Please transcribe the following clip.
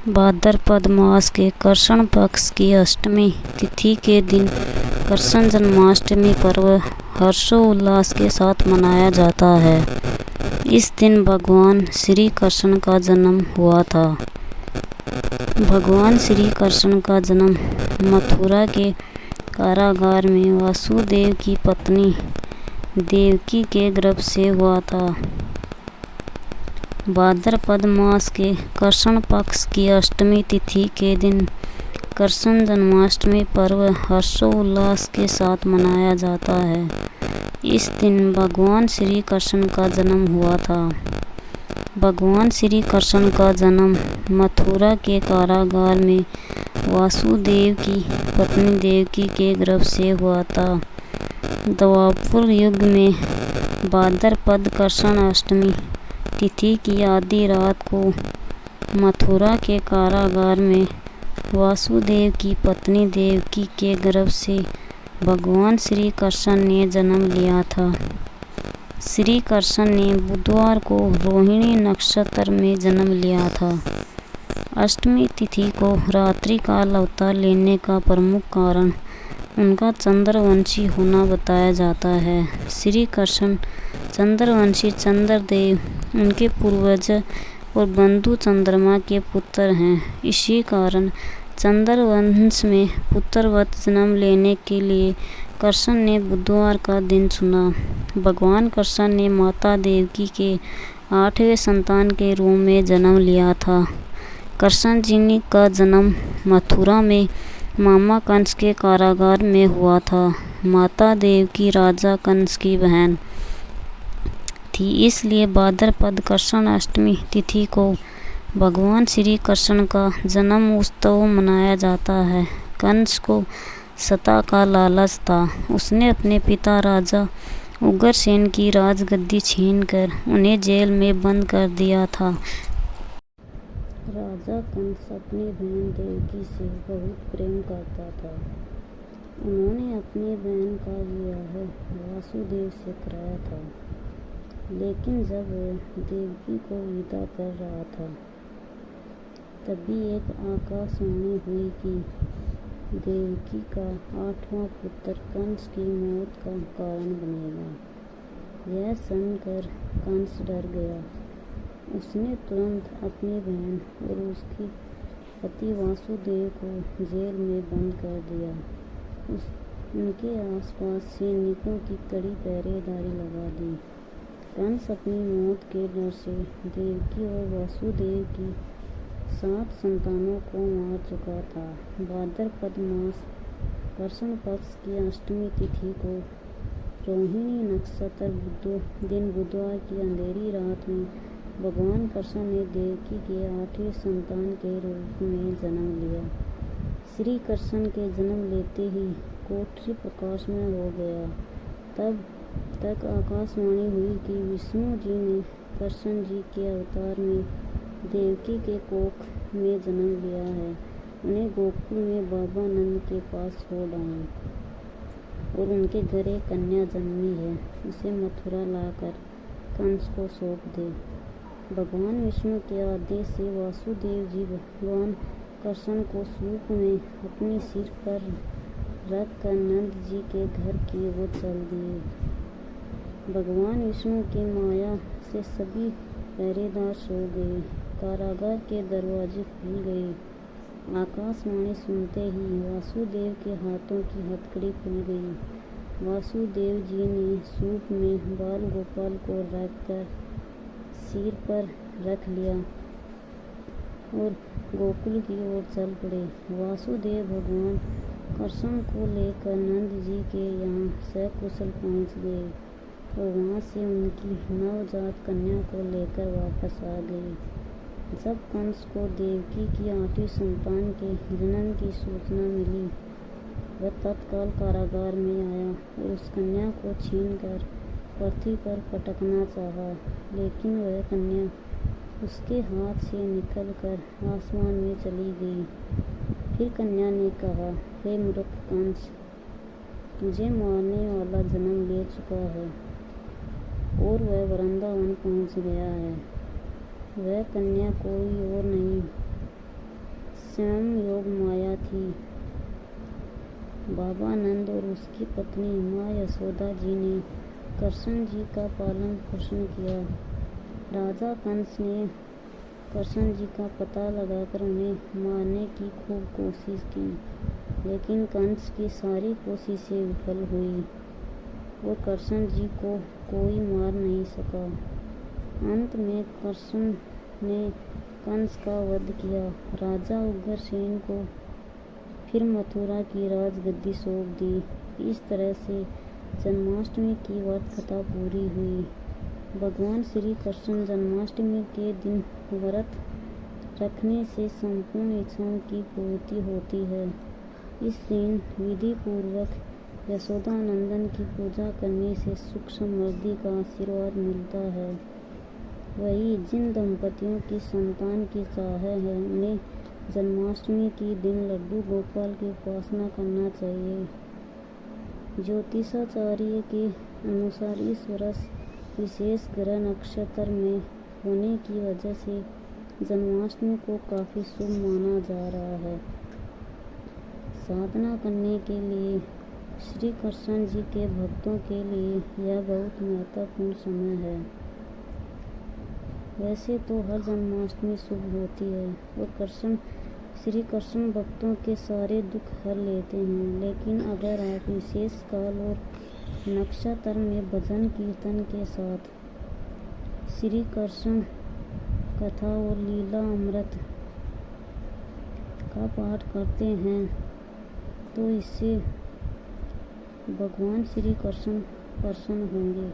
भाद्रपद मास के कृष्ण पक्ष की अष्टमी तिथि के दिन कृष्ण जन्माष्टमी पर्व हर्षोल्लास के साथ मनाया जाता है। इस दिन भगवान श्री कृष्ण का जन्म हुआ था। भगवान श्री कृष्ण का जन्म मथुरा के कारागार में वासुदेव की पत्नी देवकी के गर्भ से हुआ था। भाद्रपद मास के कृष्ण पक्ष की अष्टमी तिथि के दिन कृष्ण जन्माष्टमी पर्व हर्षोल्लास के साथ मनाया जाता है। इस दिन भगवान श्री कृष्ण का जन्म हुआ था। भगवान श्री कृष्ण का जन्म मथुरा के कारागार में वासुदेव की पत्नी देवकी के गर्भ से हुआ था। द्वापर युग में भाद्रपद कृष्ण अष्टमी तिथि की आधी रात को मथुरा के कारागार में वासुदेव की पत्नी देवकी के गर्भ से भगवान श्री कृष्ण ने जन्म लिया था। श्री कृष्ण ने बुधवार को रोहिणी नक्षत्र में जन्म लिया था। अष्टमी तिथि को रात्रि काल अवतार लेने का प्रमुख कारण उनका चंद्रवंशी होना बताया जाता है। श्री कृष्ण चंद्रवंशी चंद्रदेव उनके पूर्वज और बंधु चंद्रमा के पुत्र हैं। इसी कारण चंद्रवंश में पुत्रवत जन्म लेने के लिए कृष्ण ने बुधवार का दिन चुना। भगवान कृष्ण ने माता देवकी के 8वें संतान के रूप में जन्म लिया था। कृष्ण जी का जन्म मथुरा में मामा कंस के कारागार में हुआ था। माता देवकी राजा कंस की बहन थी, इसलिए भाद्रपद कृष्ण अष्टमी तिथि को भगवान श्री कृष्ण का जन्म उत्सव मनाया जाता है। कंस को सत्ता का लालच था। उसने अपने पिता राजा उग्रसेन की राजगद्दी छीनकर उन्हें जेल में बंद कर दिया था। राजा कंस अपनी बहन देवकी से बहुत प्रेम करता था। उन्होंने अपनी बहन का विवाह वासुदेव से कराया था। लेकिन जब वह देवकी को विदा कर रहा था, तभी एक आकाशवाणी हुई कि देवकी का 8वां पुत्र कंस की मौत का कारण बनेगा। यह सुनकर कंस डर गया। उसने तुरंत अपनी बहन और उसके पति वासुदेव को जेल में बंद कर दिया। उनके आसपास सैनिकों की कड़ी पहरेदारी लगा दी। कंस अपनी मौत के डर से देवकी और वासुदेव की 7 संतानों को मार चुका था। भाद्रपद मास कृष्ण पक्ष की अष्टमी तिथि को रोहिणी नक्षत्र दिन बुधवार की अंधेरी रात में भगवान कृष्ण ने देवकी के 8वें संतान के रूप में जन्म लिया। श्री कृष्ण के जन्म लेते ही कोठरी प्रकाशमय हो गया। तब तक आकाशवाणी हुई कि विष्णु जी ने कृष्ण जी के अवतार में देवकी के कोख में जन्म लिया है। उन्हें गोकुल में बाबा नंद के पास छोड़ आए और उनके घर एक कन्या जन्मी है। उसे मथुरा लाकर कंस को सौंप दे। भगवान विष्णु के आदेश से वासुदेव जी भगवान कृष्ण को सूप में अपने सिर पर रखकर नंद जी के घर की ओर चल दिए। भगवान विष्णु की माया से सभी पहरेदार सो गए। कारागार के दरवाजे खुल गए। आकाशवाणी सुनते ही वासुदेव के हाथों की हथकड़ी खुल गई। वासुदेव जी ने सूप में बाल गोपाल को रखकर सिर पर रख लिया और गोकुल की ओर चल पड़े। वासुदेव भगवान कृष्ण को लेकर नंद जी के यहाँ सकुशल पहुँच गए और वहाँ से उनकी नवजात कन्या को लेकर वापस आ गए। जब कंस को देवकी की 8वीं संतान के जन्म की सूचना मिली, वह तत्काल कारागार में आया और उस कन्या को छीनकर पृथ्वी पर पटकना चाहा, लेकिन वह कन्या उसके हाथ से निकलकर आसमान में चली गई। फिर कन्या ने कहा, हे मूर्ख कंस, तुझे मारने वाला जन्म ले चुका है और वह वृंदावन पहुंच गया है। वह कन्या कोई और नहीं स्वयं योग माया थी। बाबा नंद और उसकी पत्नी माँ यशोदा जी ने कृष्ण जी का पालन पोषण किया। राजा कंस ने कृष्ण जी का पता लगाकर उन्हें मारने की खूब कोशिश की, लेकिन कंस की सारी कोशिशें विफल हुई और कृष्ण जी को कोई मार नहीं सका। अंत में कृष्ण ने कंस का वध किया। राजा उग्रसेन को फिर मथुरा की राजगद्दी सौंप दी। इस तरह से जन्माष्टमी की व्रत कथा पूरी हुई। भगवान श्री कृष्ण जन्माष्टमी के दिन व्रत रखने से संपूर्ण इच्छाओं की पूर्ति होती है। इस दिन विधि पूर्वक यशोदा नंदन की पूजा करने से सुख समृद्धि का आशीर्वाद मिलता है। वही जिन दंपतियों की संतान की चाह है उन्हें जन्माष्टमी के दिन लड्डू गोपाल की उपासना करना चाहिए। ज्योतिषाचार्य के अनुसार इस वर्ष विशेष ग्रह नक्षत्र में होने की वजह से जन्माष्टमी को काफी शुभ माना जा रहा है। साधना करने के लिए श्री कृष्ण जी के भक्तों के लिए यह बहुत महत्वपूर्ण समय है। वैसे तो हर जन्माष्टमी शुभ होती है और श्री कृष्ण भक्तों के सारे दुख हर लेते हैं, लेकिन अगर आप विशेष काल और नक्षत्र में भजन कीर्तन के साथ श्री कृष्ण कथा और लीला अमृत का पाठ करते हैं तो इससे भगवान श्री कृष्ण प्रसन्न होंगे।